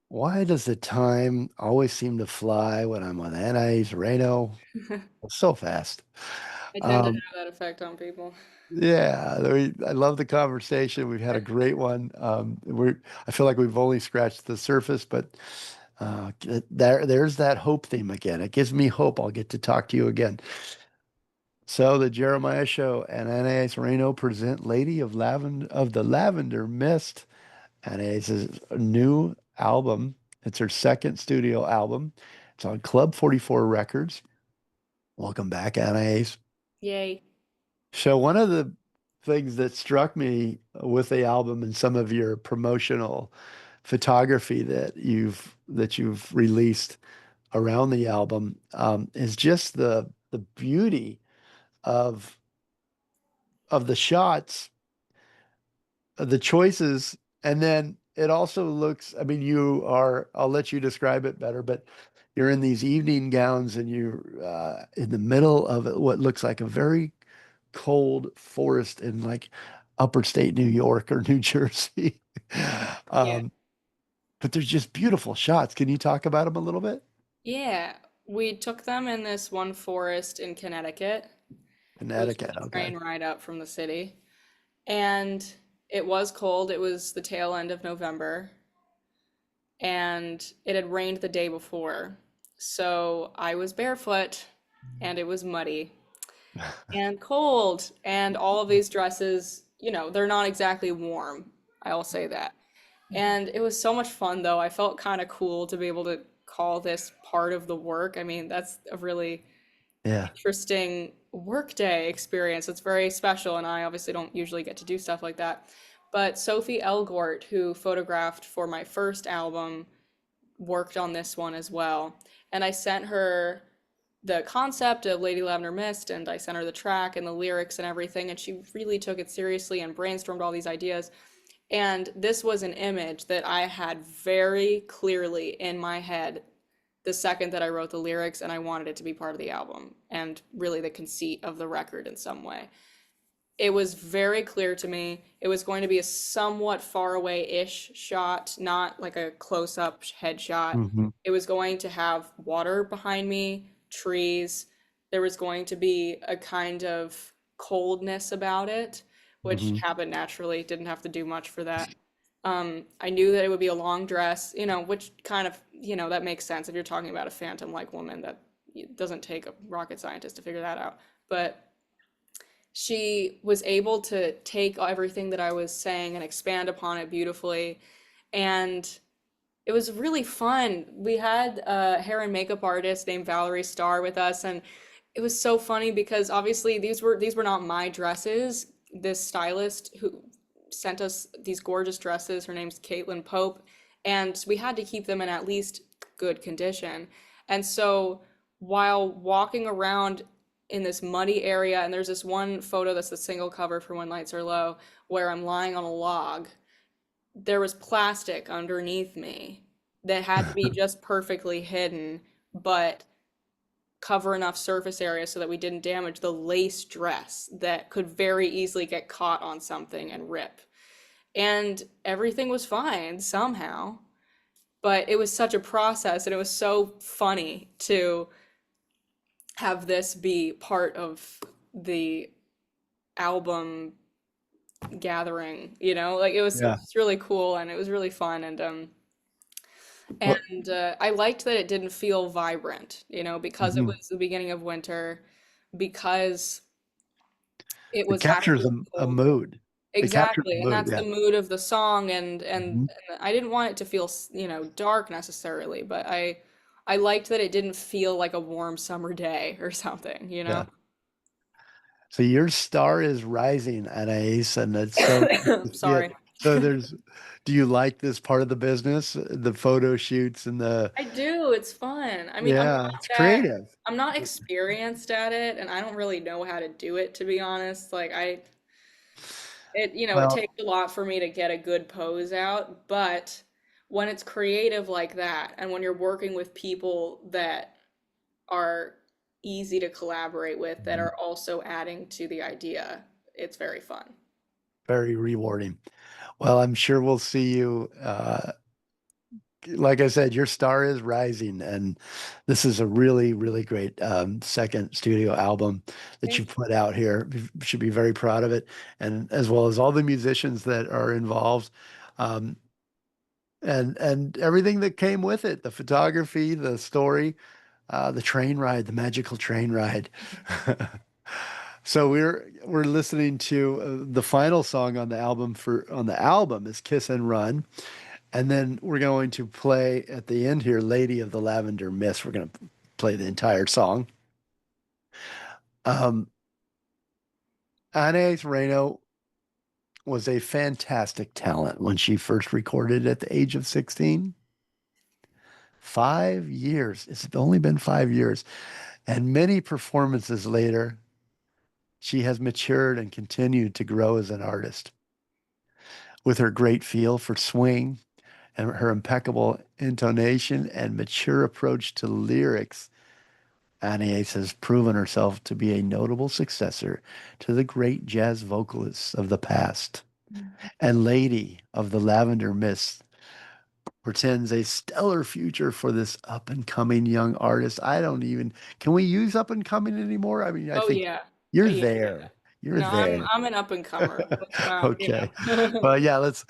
Why does the time always seem to fly when I'm with Anaïs Reno? So fast. I tend to Um, have that effect on people. yeah, I love the conversation. We've had a great one. I feel like we've only scratched the surface, but there's that hope theme again. It gives me hope I'll get to talk to you again. So the Jeremiah Show and Anaïs Reno present Lady of the Lavender Mist. Anaïs' new album. It's her second studio album. It's on Club 44 Records. Welcome back, Anais. Yay. So one of the things that struck me with the album and some of your promotional photography that you've released around the album is just the beauty of of the shots, of the choices, and then it also looks, I mean, I'll let you describe it better, but you're in these evening gowns and you're in the middle of what looks like a very cold forest in like upper state New York or New Jersey. Yeah. Um, but there's just beautiful shots. Can you talk about them a little bit? Yeah. We took them in this one forest in Connecticut. It was Connecticut. just a Okay. train ride up from the city. And it was cold. It was the tail end of November. And it had rained the day before. So I was barefoot and it was muddy and cold. And all of these dresses, they're not exactly warm. I'll say that. And it was so much fun, though. I felt kind of cool to be able to call this part of the work. I mean, that's a really Yeah. interesting workday experience. It's very special, and I obviously don't usually get to do stuff like that. But Sophie Elgort, who photographed for my first album, worked on this one as well. And I sent her the concept of Lady Lavender Mist, and I sent her the track and the lyrics and everything, and she really took it seriously and brainstormed all these ideas. And this was an image that I had very clearly in my head the second that I wrote the lyrics, and I wanted it to be part of the album and really the conceit of the record in some way. It was very clear to me it was going to be a somewhat far away-ish shot, not like a close-up headshot. Hmm. It was going to have water behind me, trees. There was going to be a kind of coldness about it, which Hmm. happened naturally. Didn't have to do much for that. I knew that it would be a long dress, which kind of, that makes sense if you're talking about a phantom-like woman. That it doesn't take a rocket scientist to figure that out. But she was able to take everything that I was saying and expand upon it beautifully. And it was really fun. We had a hair and makeup artist named Valerie Starr with us, and it was so funny because obviously these were not my dresses. This stylist who sent us these gorgeous dresses, her name's Caitlin Pope, and we had to keep them in at least good condition. And so while walking around in this muddy area, and there's this one photo that's the single cover for When Lights Are Low, where I'm lying on a log, there was plastic underneath me that had to be just perfectly hidden, but cover enough surface area so that we didn't damage the lace dress that could very easily get caught on something and rip. And everything was fine somehow, but it was such a process and it was so funny to have this be part of the album gathering, like it Yeah. was really cool and it was really fun. Well, And I liked that it didn't feel vibrant, because it mhm. was the beginning of winter, because it It was captures actually a cold. mood. It captures a Exactly, and mood. that's Yeah. the mood of the song, and Hmm. I didn't want it to feel, dark necessarily, but I liked that it didn't feel like a warm summer day or something, you know? Yeah. So your star is rising at Ace, and it's so nice to see it. Sorry. So do you like this part of the business, the photo shoots and I do, it's fun. I mean, yeah, it's creative. I'm not experienced at it, and I don't really know how to do it, to be honest. Like it Well, takes a lot for me to get a good pose out, but when it's creative like that, and when you're working with people that are easy to collaborate with, that mhm, are also adding to the idea, it's very fun. very rewarding. Well, I'm sure we'll see you like I said, your star is rising, and this is a really, really great second studio album that you've Thank put out here. You should be very proud of it, and as well as all the musicians that are involved, um, and everything that came with it, the photography, the story, the train ride, the magical train ride. So we're listening to the final song on the album for on the album is Kiss and Run. And then we're going to play at the end here, Lady of the Lavender Mist. We're going to play the entire song. Um, Anaïs Reno was a fantastic talent when she first recorded at the age of 16. 5 years. It's only been 5 years. And many performances later, she has matured and continued to grow as an artist. With her great feel for swing and her impeccable intonation and mature approach to lyrics, Anais has proven herself to be a notable successor to the great jazz vocalists of the past. you. And Lady of the Lavender Mist portends a stellar future for this up and coming young artist. I don't even, can we use up and coming anymore? I mean, I Oh think yeah. you're Yeah. there. You're No, I'm there. I'm an up and comer. Let's not, Okay. But yeah, let's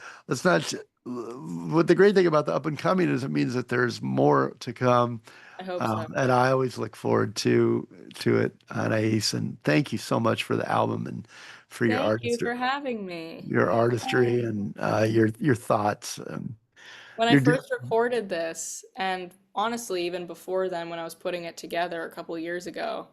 not what the great thing about the up and coming is it means that there's more to come. I hope so. And I always look forward to it, Anais. And thank you so much for the album and for Thank you for having me. your Yeah. artistry and your thoughts. When I You're doing first recorded this, and honestly, even before then, when I was putting it together a couple years ago,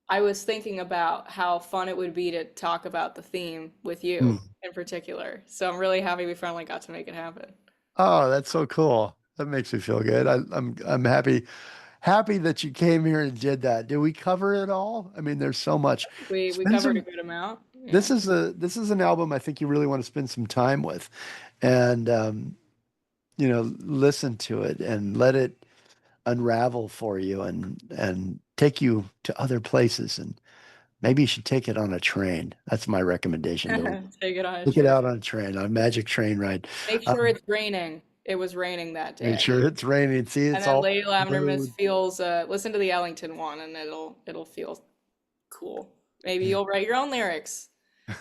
I was thinking about how fun it would be to talk about the theme with you in particular. So I'm really happy we finally got to make it happen. Oh, that's so cool. That makes me feel good. I'm happy that you came here and did that. Did we cover it all? I mean, there's so much. We Spend covered a some. good amount. Yeah. This is an album I think you really want to spend some time with, and listen to it and let it unravel for you and take you to other places. And maybe you should take it on a train. That's my recommendation. To Take it on a take it trip. out on a train, on a magic train ride. Make Uh, sure it's raining. It was raining that make day. sure it's raining. See, And it's then all Lady Lavender Mist mood. feels listen to the Ellington one and it'll feel cool. Maybe you'll write your own lyrics.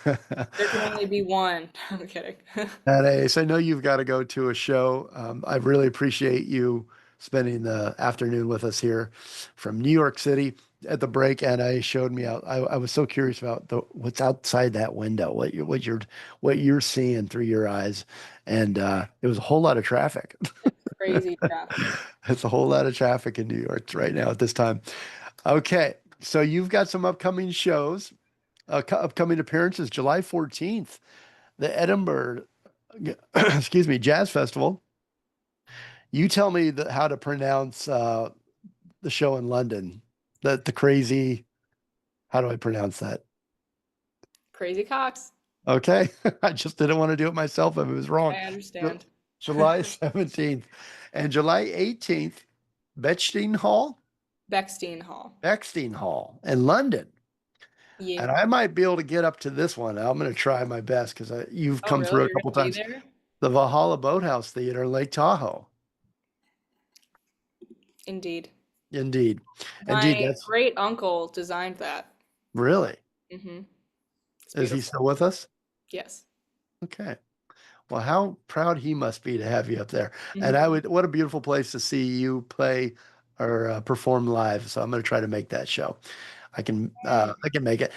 There can only be one. I'm kidding. Ace, I know you've got to go to a show. I really appreciate you spending the afternoon with us here from New York City. At the break, Anais showed me out. I was so curious about what's outside that window, what you're seeing through your eyes, and it was a whole lot of traffic. Crazy traffic. It's a whole lot of traffic in New York right now at this time. Okay, so you've got some upcoming shows, upcoming appearances, July 14th, the Edinburgh, excuse me, Jazz Festival. You tell me how to pronounce the show in London. The crazy, how do I pronounce that? Crazy Cox. Okay. I just didn't want to do it myself if it was wrong. I Ju- understand. July 17th and July 18th, Bechstein Hall, Beckstein Hall. Bechstein Hall in London. Yeah. And I might be able to get up to this one. I'm going to try my best because you've Oh, come through really? a You're couple gonna be times. there? The Valhalla Boathouse Theater, Lake Tahoe. Indeed. Indeed. Indeed, My that's great uncle designed that. really. Hmm. It's Is he beautiful. still with us? Yes. Okay. Well, how proud he must be to have you up there. And Hmm. what a beautiful place to see you play or perform live. So I'm going to try to make that show. I can make it.